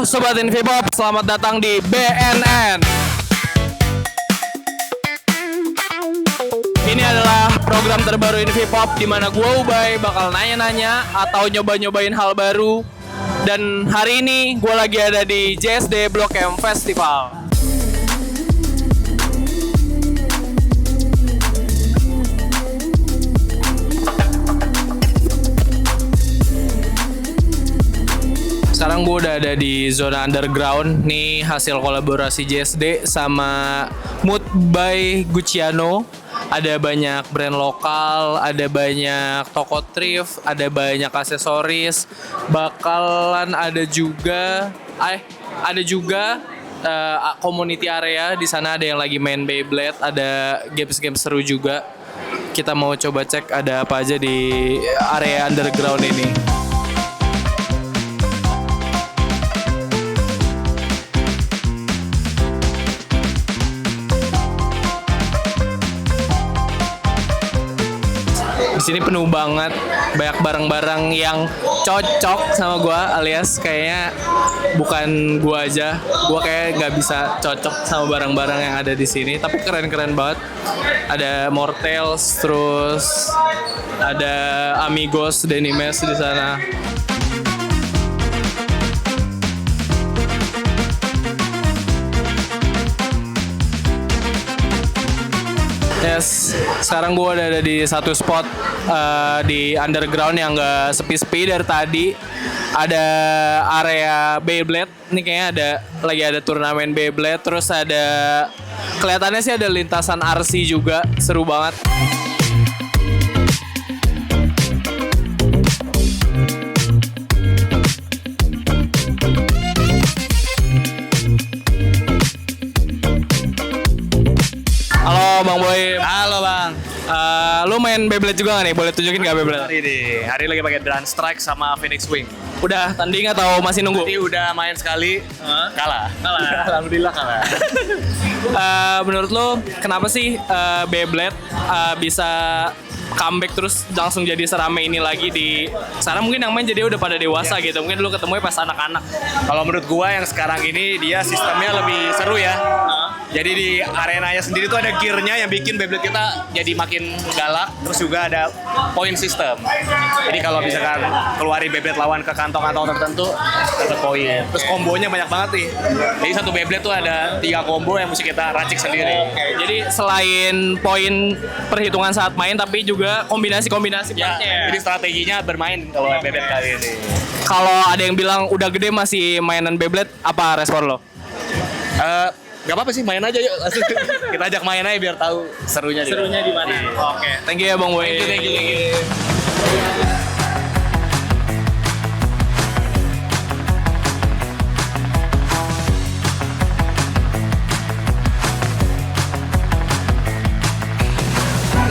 Sobat Invipop, selamat datang di BNN. Ini adalah program terbaru Invipop di mana gue Ubay bakal nanya-nanya atau nyoba-nyobain hal baru. Dan hari ini gue lagi ada di JSD Blok M Festival. Sekarang gue udah ada di zona underground. Nih hasil kolaborasi JSD sama Mood by Gucciano. Ada banyak brand lokal, ada banyak toko thrift, ada banyak aksesoris. Bakalan ada juga community area. Di sana ada yang lagi main Beyblade, ada games-games seru juga. Kita mau coba cek ada apa aja di area underground ini. Di sini penuh banget, banyak barang-barang yang cocok sama gua, alias kayaknya bukan gua aja, gua kayak nggak bisa cocok sama barang-barang yang ada di sini, tapi keren-keren banget. Ada Mortels, terus ada Amigos, Denimes di sana. Yes, sekarang gue udah ada di satu spot di underground yang gak sepi-sepi dari tadi. Ada area Beyblade, ini kayaknya lagi ada turnamen Beyblade. Terus ada, kelihatannya sih ada lintasan RC juga, seru banget. Halo Bang Boy. Halo Bang. Lu main Beyblade juga gak nih? Boleh tunjukin gak Beyblade? Hari lagi pakai Drum Strike sama Phoenix Wing. Udah tanding atau masih nunggu? Tadi udah main sekali, kalah. Alhamdulillah kalah. Menurut lu kenapa sih Beyblade bisa comeback terus langsung jadi serame ini lagi di sana? Mungkin yang main jadi udah pada dewasa gitu. Mungkin dulu ketemunya pas anak-anak. Kalau menurut gua yang sekarang ini dia sistemnya lebih seru ya. Jadi di arenanya sendiri tuh ada gearnya yang bikin Beyblade kita jadi makin galak. Terus juga ada point system. Jadi kalau misalkan keluarin Beyblade lawan ke kantong-kantong tertentu dapat poin. Terus kombonya banyak banget nih. Jadi satu Beyblade tuh ada 3 combo yang mesti kita racik sendiri. Jadi selain poin perhitungan saat main, tapi juga kombinasi-kombinasi Ya, partnya. jadi strateginya bermain kalau Beyblade kali ini. Kalau ada yang bilang udah gede masih mainan Beyblade, apa respon lo? Gak apa-apa sih, main aja yuk. Kita ajak main aja biar tahu serunya di mana? Oke, thank you ya Bang Boy. Thank you.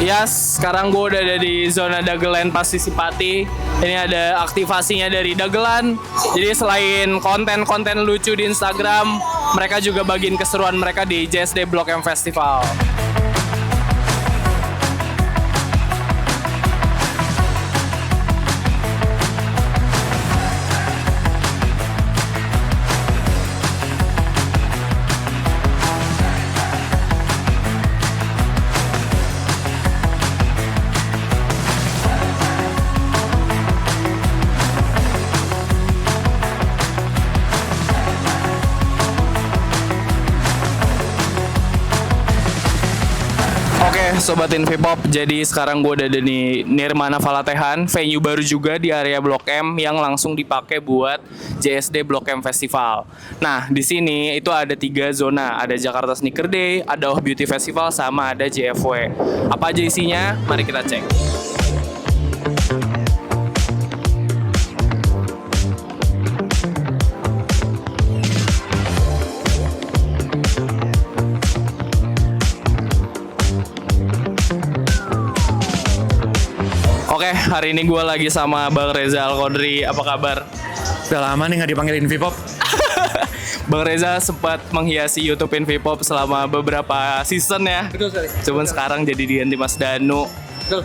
Yes, sekarang gue udah ada di zona Dagelan Participati. Ini ada aktivasinya dari Dagelan. Jadi selain konten-konten lucu di Instagram, mereka juga bagiin keseruan mereka di JSD Blok M Festival. Oke, Sobat Invipop, jadi sekarang gue udah ada di Nirmana Falatehan, venue baru juga di area Blok M yang langsung dipakai buat JSD Blok M Festival. Nah, di sini itu ada 3 zona, ada Jakarta Sneaker Day, ada Oh Beauty Festival, sama ada JFW. Apa aja isinya? Mari kita cek. Oke, hari ini gue lagi sama Bang Reza Al-Qodri. Apa kabar? Udah lama nih nggak dipanggil Invipop. Bang Reza sempat menghiasi YouTube Invipop selama beberapa season ya. Betul sekali. Cuman sekarang jadi diganti Mas Danu. Betul.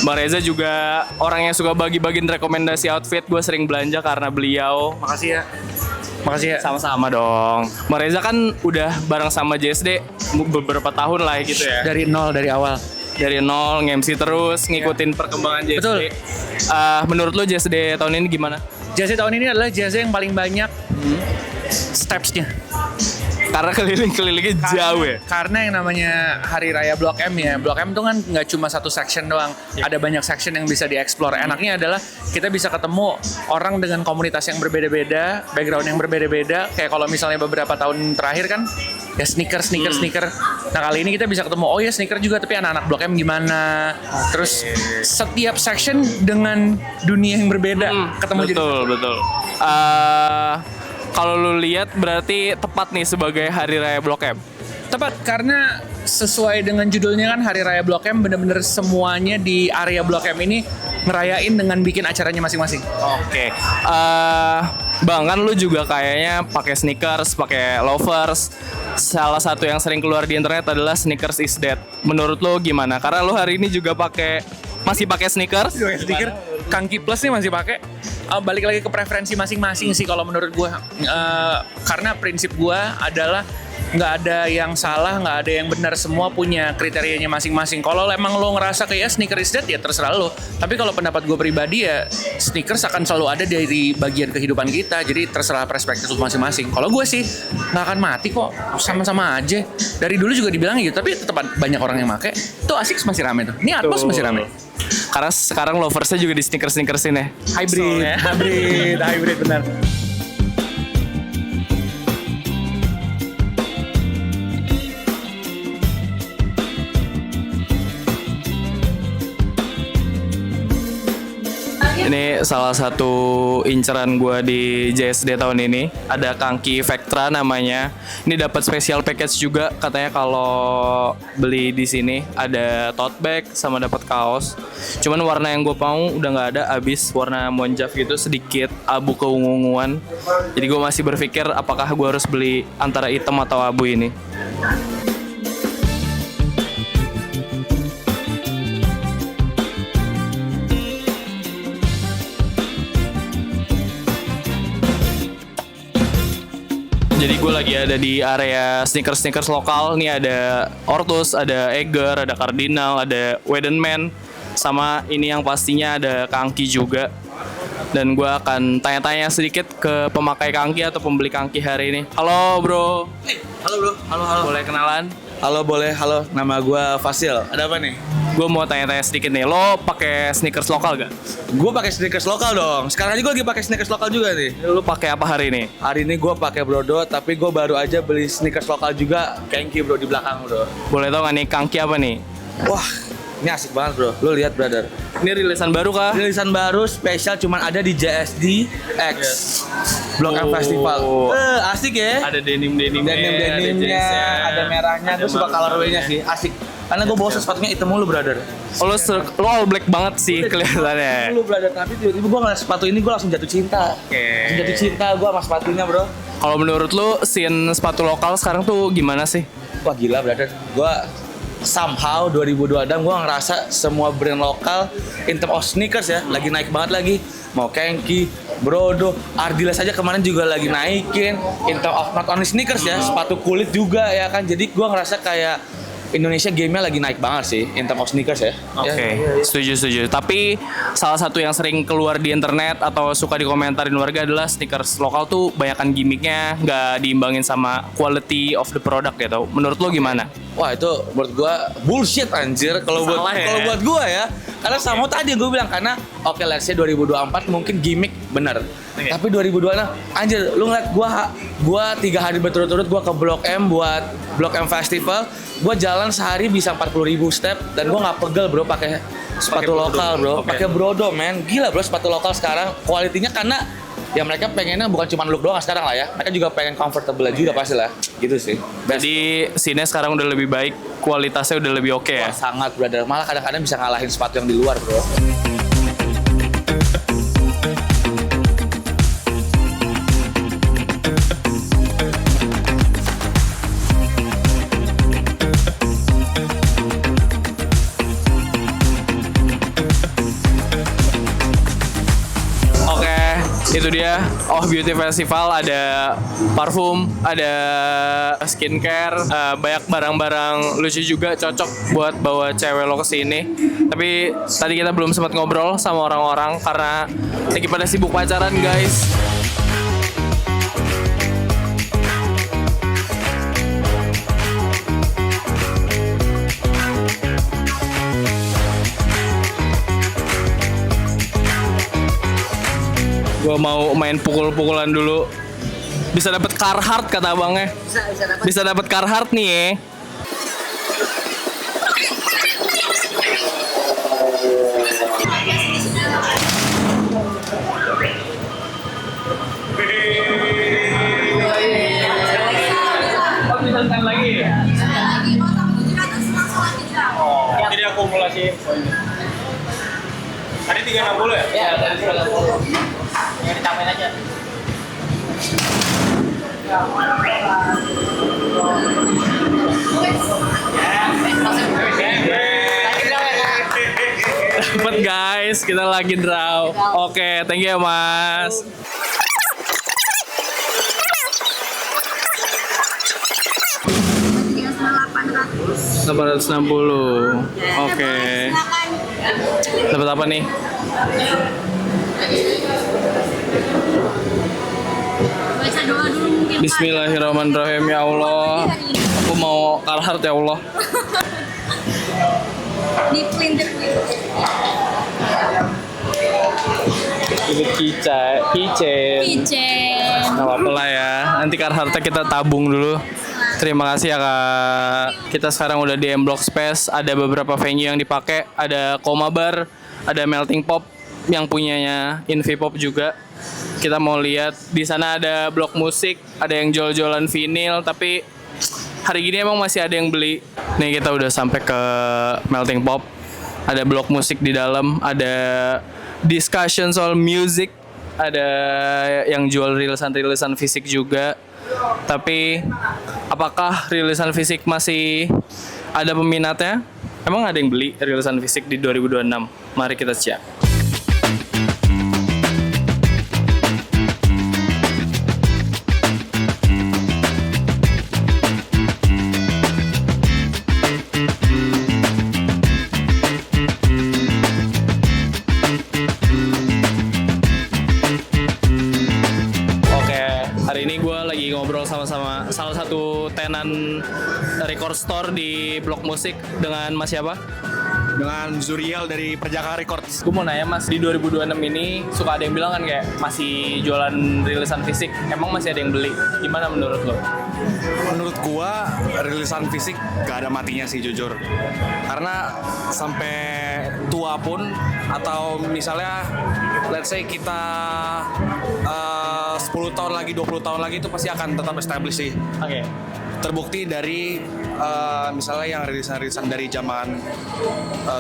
Bang Reza juga orang yang suka bagi-bagiin rekomendasi outfit. Gue sering belanja karena beliau. Makasih ya. Makasih ya. Sama-sama dong. Bang Reza kan udah bareng sama JSD beberapa tahun lah gitu ya. Dari nol, dari awal. Dari nol nge-MC terus ngikutin perkembangan JSD. Betul. Menurut lo JSD tahun ini gimana? JSD tahun ini adalah JSD yang paling banyak steps-nya. Karena keliling-kelilingnya jauh ya. Karena yang namanya Hari Raya Blok M ya, Blok M tuh kan nggak cuma satu section doang, ada banyak section yang bisa dieksplor. Enaknya adalah kita bisa ketemu orang dengan komunitas yang berbeda-beda, background yang berbeda-beda. Kayak kalau misalnya beberapa tahun terakhir kan, ya sneaker. Nah kali ini kita bisa ketemu, oh ya sneaker juga, tapi anak-anak Blok M gimana. Terus setiap section dengan dunia yang berbeda, ketemu jadi Betul. Kalau lu lihat berarti tepat nih sebagai Hari Raya Blok M. tepat karena sesuai dengan judulnya kan Hari Raya Blok M, bener-bener semuanya di area Blok M ini ngerayain dengan bikin acaranya masing-masing. Oke. Bang, kan lu juga kayaknya pakai sneakers, pakai loafers. Salah satu yang sering keluar di internet adalah sneakers is dead. Menurut lu gimana? Karena lu hari ini juga masih pakai sneakers. Stiker Kangki Plus nih masih pakai. Balik lagi ke preferensi masing-masing sih kalau menurut gue. Karena prinsip gue adalah nggak ada yang salah, nggak ada yang benar, semua punya kriterianya masing-masing. Kalau emang lo ngerasa kayak sneakers is dead ya terserah lo. Tapi kalau pendapat gue pribadi ya sneakers akan selalu ada dari bagian kehidupan kita. Jadi terserah perspektif lo masing-masing. Kalau gue sih nggak akan mati kok, sama-sama aja. Dari dulu juga dibilang gitu, tapi tetap banyak orang yang make. Tuh Asics masih rame tuh. Ini Atmos masih rame. Karena sekarang loversnya juga di sneakers-sneakersin ya. Hybrid benar. Ini salah satu inceran gue di JSD tahun ini. Ada Kangki Vectra namanya. Ini dapat special package juga katanya kalau beli di sini. Ada tote bag sama dapat kaos. Cuman warna yang gue mau udah nggak ada, habis warna monjaf gitu, sedikit abu keunguan. Jadi gue masih berpikir apakah gue harus beli antara hitam atau abu ini. Jadi gue lagi ada di area sneakers lokal. Nih ada Ortus, ada Eger, ada Cardinal, ada Wedenman, sama ini yang pastinya ada Kangki juga. Dan gue akan tanya-tanya sedikit ke pemakai Kangki atau pembeli Kangki hari ini. Halo bro. Halo bro, halo. Boleh kenalan? Halo boleh, halo. Nama gue Fasil. Ada apa nih? Gue mau tanya-tanya sedikit nih. Lo pakai sneakers lokal gak? Gue pakai sneakers lokal dong. Sekarang aja gue lagi pakai sneakers lokal juga nih. Lo pakai apa hari ini? Hari ini gue pakai Brodo, tapi gue baru aja beli sneakers lokal juga, Kangki bro di belakang bro. Boleh tau gak nih Kangki apa nih? Wah, ini asik banget bro. Lo lihat brother. Ini rilisan baru kah? Rilisan baru spesial cuman ada di JSD X Blok M Festival. Asik ya. Ada denimnya, Denimnya, ada merahnya. Gue suka colorway-nya sih, asik. Karena gue bosan sepatunya hitam mulu brother. Oh, lo all black banget sih kelihatannya. Lu brother, tapi tiba-tiba gue ngeliat sepatu ini gue langsung jatuh cinta. Langsung jatuh cinta gue sama sepatunya bro. Kalau menurut lo scene sepatu lokal sekarang tuh gimana sih? Wah gila brother, gue somehow 2022 gue ngerasa semua brand lokal in terms of sneakers ya lagi naik banget lagi. Mau Kangki, Brodo, Ardiles aja kemarin juga lagi naikin. In terms of not only sneakers ya, sepatu kulit juga ya kan. Jadi gue ngerasa kayak Indonesia game-nya lagi naik banget sih in terms of sneakers ya. Oke, setuju. Tapi salah satu yang sering keluar di internet atau suka dikomentarin warga adalah sneakers lokal tuh banyakan gimmicknya, nggak diimbangin sama quality of the product gitu. Menurut lo gimana? Wah itu menurut gua bullshit anjir kalau buat gua ya. Karena sama tadi gue bilang karena oke let's say 2024 mungkin gimmick bener. Tapi 2026 anjir lu ngeliat gua 3 hari berturut-turut gua ke Blok M buat Blok M Festival. Gua jalan sehari bisa 40.000 step dan gua nggak pegel bro pakai sepatu lokal bro. Pakai Brodo men. Gila bro sepatu lokal sekarang kualitinya karena ya mereka pengennya bukan cuma look doang sekarang lah ya. Mereka juga pengen comfortable juga pasti lah. Gitu sih. Jadi scene sekarang udah lebih baik, kualitasnya udah lebih oke ya. Wah, sangat brother. Malah kadang-kadang bisa ngalahin sepatu yang di luar bro. Itu itu dia. Oh Beauty Festival, ada parfum, ada skincare, banyak barang-barang lucu juga, cocok buat bawa cewek lo ke sini. Tapi tadi kita belum sempat ngobrol sama orang-orang karena lagi pada sibuk pacaran, guys. Gue mau main pukul-pukulan dulu. Bisa dapat Carhartt kata abangnya. Bisa dapat Carhartt nih ya. Jadi akumulasi. Tadi 360 ya? Iya, tadi 360. Ya ditambahin aja. Dapat guys, kita lagi draw. Oke, thank you ya Mas. $860. Oke. Dapat apa nih? Baca doa dulu mungkin. Bismillahirrahmanirrahim ya Allah. Aku mau Carhartt ya Allah. Di printer Ini keychain. Kitchen. Nggak apa-apa lah ya. Nanti Carhartt kita tabung dulu. Terima kasih ya Kak. Kita sekarang udah di M Block Space. Ada beberapa venue yang dipakai. Ada Koma Bar, ada Melting Pop yang punyanya Invipop juga. Kita mau lihat di sana ada blok musik, ada yang jual-jualan vinil, tapi hari gini emang masih ada yang beli. Nih kita udah sampai ke Melting Pop. Ada blok musik di dalam, ada discussion soal music, ada yang jual rilisan-rilisan fisik juga. Tapi apakah rilisan fisik masih ada peminatnya? Emang ada yang beli rilisan fisik di 2026? Mari kita cek. Sama salah satu tenan record store di Blok Musik dengan Mas siapa? Dengan Zuriel dari Perjaka Records. Gue mau nanya Mas, di 2026 ini suka ada yang bilang kan kayak masih jualan rilisan fisik, emang masih ada yang beli? Gimana menurut lo? Menurut gua rilisan fisik gak ada matinya sih jujur. Karena sampai tua pun atau misalnya let's say kita 10 tahun lagi, 20 tahun lagi itu pasti akan tetap established sih. Oke. Terbukti dari misalnya yang rilisan-rilisan dari zaman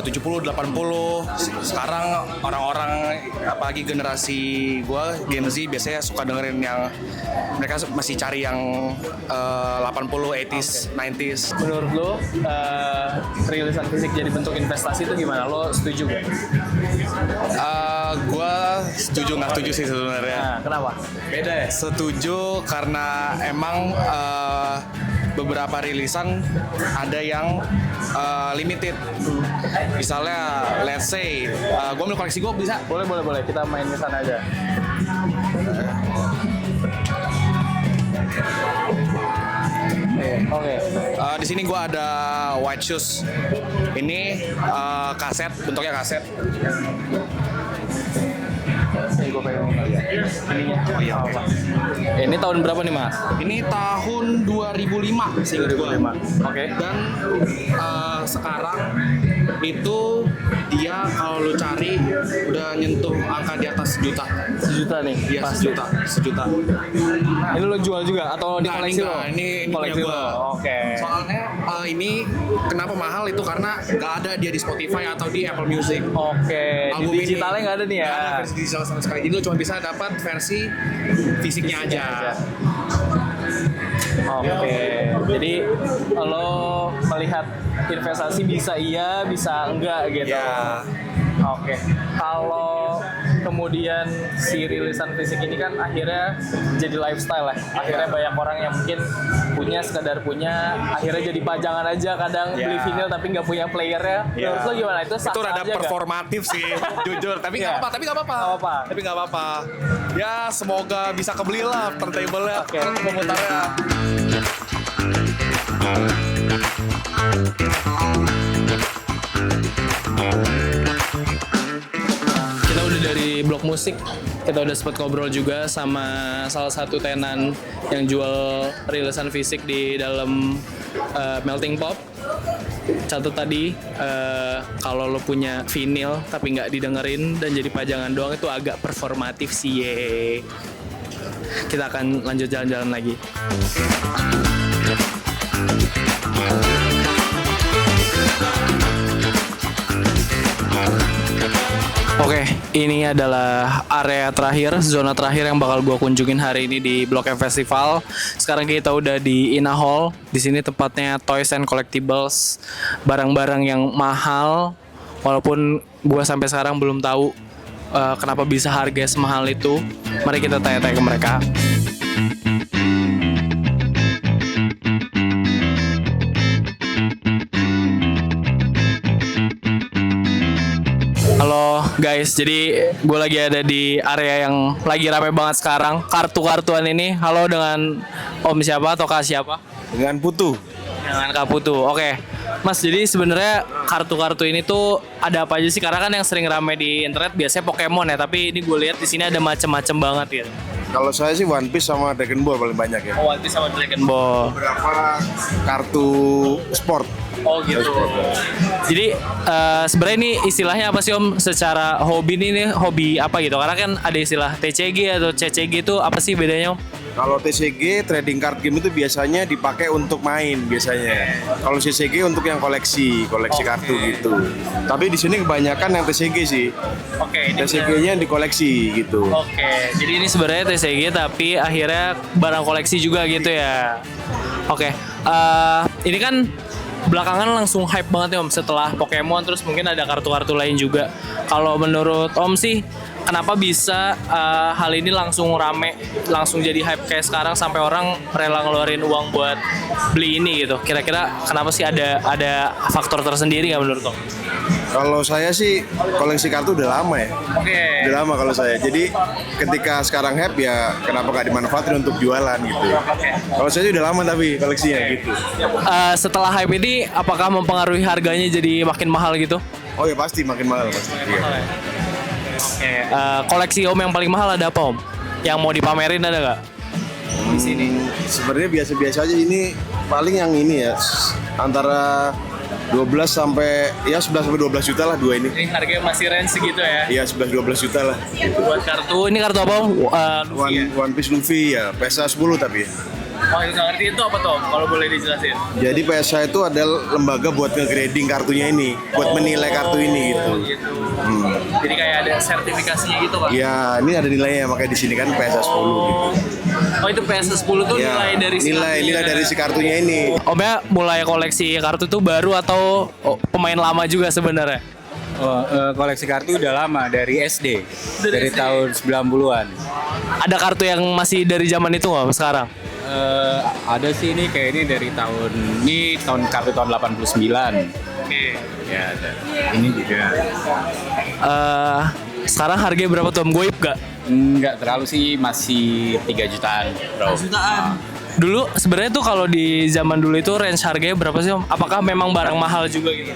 70, 80. Sekarang orang-orang apalagi generasi gua Gen Z biasanya suka dengerin yang mereka masih cari yang 80, 80s, 90s. Menurut lo rilisan fisik jadi bentuk investasi itu gimana? Lo setuju gak? Gua setuju nggak setuju sih sebenarnya. Nah, kenapa? Beda ya? Setuju karena emang beberapa rilisan ada yang limited. Misalnya let's say gue mau koleksi gue bisa. Boleh. Kita main ke sana aja. Oke. Di sini gue ada white shoes. Ini kaset, bentuknya kaset. Ini gue pengen ininya. Oh iya, oke. Ini tahun berapa nih Mas? Ini tahun 2005 sih 2005. Oke. Dan sekarang itu dia kalau lu cari udah nyentuh angka di atas sejuta. Sejuta nih? Iya, pasti. sejuta. Ini lo jual juga atau di koleksi lo? Ini koleksi punya gua. lo. Oke. Soalnya ini kenapa mahal itu karena nggak ada dia di Spotify atau di Apple Music. Oke. Di Album digitalnya nggak ada nih ya? Nggak ada versi digital sama sekali. Jadi lo cuma bisa dapat versi fisiknya aja. Oke. Jadi lo melihat investasi bisa iya, bisa enggak gitu. Ya. Oke. Kalau kemudian si rilisan fisik ini kan akhirnya jadi lifestyle ya. Akhirnya banyak orang yang mungkin sekedar punya, akhirnya jadi pajangan aja kadang beli vinyl tapi nggak punya playernya. Menurut lo gimana? Itu Itu rada performatif sih, jujur. Tapi nggak apa-apa, Tapi nggak apa-apa. Ya semoga bisa kebeli lah turntable-nya, pemutarnya. Kita udah dari blok musik, kita udah sempat ngobrol juga sama salah satu tenan yang jual rilisan fisik di dalam Melting Pop. Catat tadi, kalau lo punya vinyl tapi nggak didengerin dan jadi pajangan doang itu agak performatif sih ye. Kita akan lanjut jalan-jalan lagi. Oke, ini adalah area terakhir, zona terakhir yang bakal gue kunjungin hari ini di Blok M Festival. Sekarang kita udah di Ina Hall. Di sini tempatnya toys and collectibles, barang-barang yang mahal. Walaupun gue sampai sekarang belum tahu kenapa bisa harga semahal itu. Mari kita tanya-tanya ke mereka. Halo guys, jadi gue lagi ada di area yang lagi rame banget sekarang, kartu-kartuan ini. Halo, dengan Om siapa atau Kak siapa? Dengan Putu. Dengan Kak Putu. Oke, Mas, jadi sebenarnya kartu-kartu ini tuh ada apa aja sih? Karena kan yang sering rame di internet biasanya Pokemon ya, tapi ini gue lihat di sini ada macem-macem banget gitu. Kalau saya sih One Piece sama Dragon Ball paling banyak ya. Oh, One Piece sama Dragon Ball. Beberapa kartu sport. Oh gitu. Jadi sebenarnya ini istilahnya apa sih Om? Secara hobi ini hobi apa gitu? Karena kan ada istilah TCG atau CCG itu apa sih bedanya Om? Kalau TCG trading card game itu biasanya dipakai untuk main biasanya. Kalau CCG untuk yang koleksi kartu gitu. Tapi di sini kebanyakan yang TCG sih. Oke. TCG-nya dikoleksi gitu. Oke. Jadi ini sebenarnya TCG tapi akhirnya barang koleksi juga gitu ya. Oke. Ini kan belakangan langsung hype banget ya Om setelah Pokemon, terus mungkin ada kartu-kartu lain juga. Kalau menurut Om sih kenapa bisa hal ini langsung rame, langsung jadi hype kayak sekarang sampai orang rela ngeluarin uang buat beli ini gitu? Kira-kira kenapa sih ada faktor tersendiri nggak menurut Om? Kalau saya sih koleksi kartu udah lama ya. Oke. Udah lama kalau saya. Jadi ketika sekarang hype ya kenapa nggak dimanfaatin untuk jualan gitu. Kalau saya sih udah lama tapi koleksinya gitu. Setelah hype ini apakah mempengaruhi harganya jadi makin mahal gitu? Oh ya pasti makin mahal pasti. Iya. Oke. Koleksi Om yang paling mahal ada apa Om? Yang mau dipamerin ada nggak? Di sini. Sebenarnya biasa-biasa aja, ini paling yang ini ya antara 12 sampai 11 sampai 12 juta lah dua ini. Ini harganya masih range segitu ya? Iya 11-12 juta lah. Buat kartu, ini kartu apa Om? Luffy ya? One Piece Luffy ya, PESA 10 tapi. Oh itu nggak ngerti, itu apa tuh Om? Kalau boleh dijelasin. Jadi PESA itu adalah lembaga buat nge-grading kartunya ini, buat menilai kartu ini gitu. Gitu. Jadi kayak ada sertifikasinya gitu kan? Ya ini ada nilainya makanya di sini kan PESA 10 gitu. Oh itu PS10 tuh Ya, nilai dari si nilai dari si kartunya ini. Omnya mulai koleksi kartu tuh baru atau pemain lama juga sebenarnya? Koleksi kartu udah lama dari SD, dari SD. tahun 90-an. Ada kartu yang masih dari zaman itu nggak sekarang? Ada sih ini kayak ini dari tahun kartu tahun 89. Oke. Ya ada. Ini juga Sekarang harganya berapa tuh Om? Goib gak? nggak terlalu sih, masih 3 jutaan, bro. Dulu sebenarnya tuh kalau di zaman dulu itu range harganya berapa sih Om? Apakah memang barang mahal juga gitu?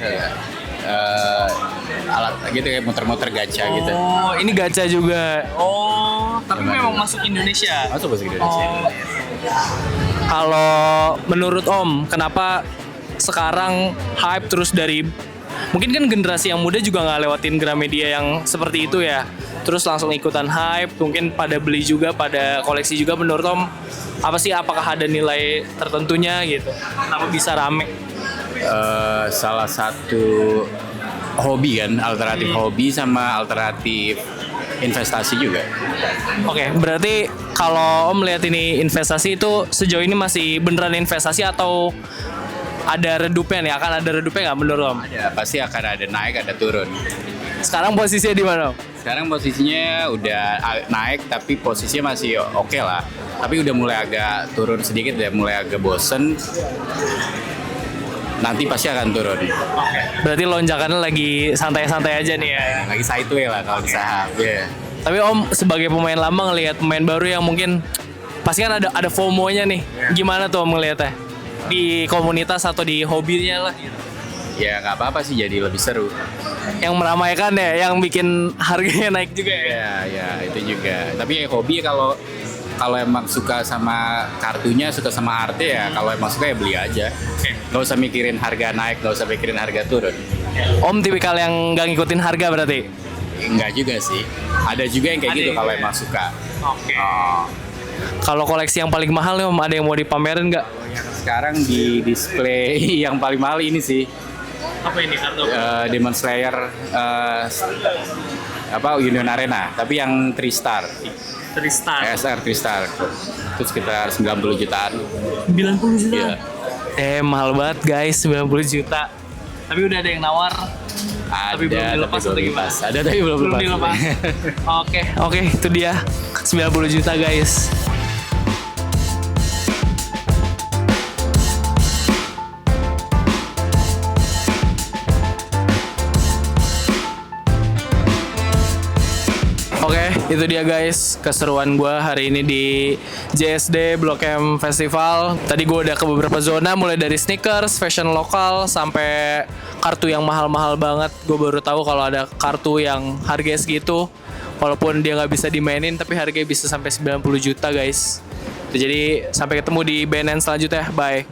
Alat gitu kayak muter-muter gacha gitu. Oh, ini gacha juga. Oh, tapi memang masuk Indonesia. Masuk bahasa Indonesia. Kalau menurut Om, kenapa sekarang hype terus dari mungkin kan generasi yang muda juga nggak lewatin Gramedia yang seperti itu ya, terus langsung ikutan hype, mungkin pada beli juga, pada koleksi juga. Menurut Om, apa sih, apakah ada nilai tertentunya gitu? Kenapa bisa rame? Salah satu hobi kan, alternatif hobi sama alternatif investasi juga. Oke, berarti kalau Om lihat ini investasi itu sejauh ini masih beneran investasi atau ada redupnya nih? Akan ada redupnya nggak menurut Om? Ya pasti akan ada naik, ada turun. Sekarang posisinya di mana? Sekarang posisinya udah naik tapi posisinya masih oke lah. Tapi udah mulai agak turun sedikit ya, mulai agak bosen. Nanti pasti akan turun. Berarti lonjakannya lagi santai-santai aja nih ya. Lagi sideway lah kalau di saham. Iya. Tapi Om sebagai pemain lama ngelihat pemain baru yang mungkin pasti kan ada FOMO-nya nih. Gimana tuh Om ngelihatnya? Di komunitas atau di hobinya lah gitu. Ya nggak apa-apa sih, jadi lebih seru. Yang meramaikan ya, yang bikin harganya naik juga ya. Ya itu juga. Tapi ya hobi kalau emang suka sama kartunya, suka sama artnya ya, kalau emang suka ya beli aja. Gak usah mikirin harga naik, gak usah mikirin harga turun. Om tipikal yang nggak ngikutin harga berarti? Enggak juga sih. Ada juga yang kayak gitu kalau emang suka. Kalau koleksi yang paling mahal nih Om, ada yang mau dipamerin nggak? Sekarang di display yang paling mahal ini sih. Apa ini kartu? Demon Slayer Union Arena, tapi yang 3 star. Tristar. ESR 3 star. Itu sekitar 90 jutaan. 90 juta? Iya. Mahal banget guys, 90 juta. Tapi udah ada yang nawar. Ada, Tapi belum dilepas atau gimana? Ada tapi belum dilepas. Oke, itu dia 90 juta guys. Oke, itu dia guys keseruan gue hari ini di JSD Blok M Festival. Tadi gue udah ke beberapa zona, mulai dari sneakers, fashion lokal, sampai kartu yang mahal-mahal banget. Gue baru tahu kalau ada kartu yang harganya segitu, walaupun dia nggak bisa dimainin, tapi harganya bisa sampai 90 juta guys. Jadi sampai ketemu di BNN selanjutnya, bye.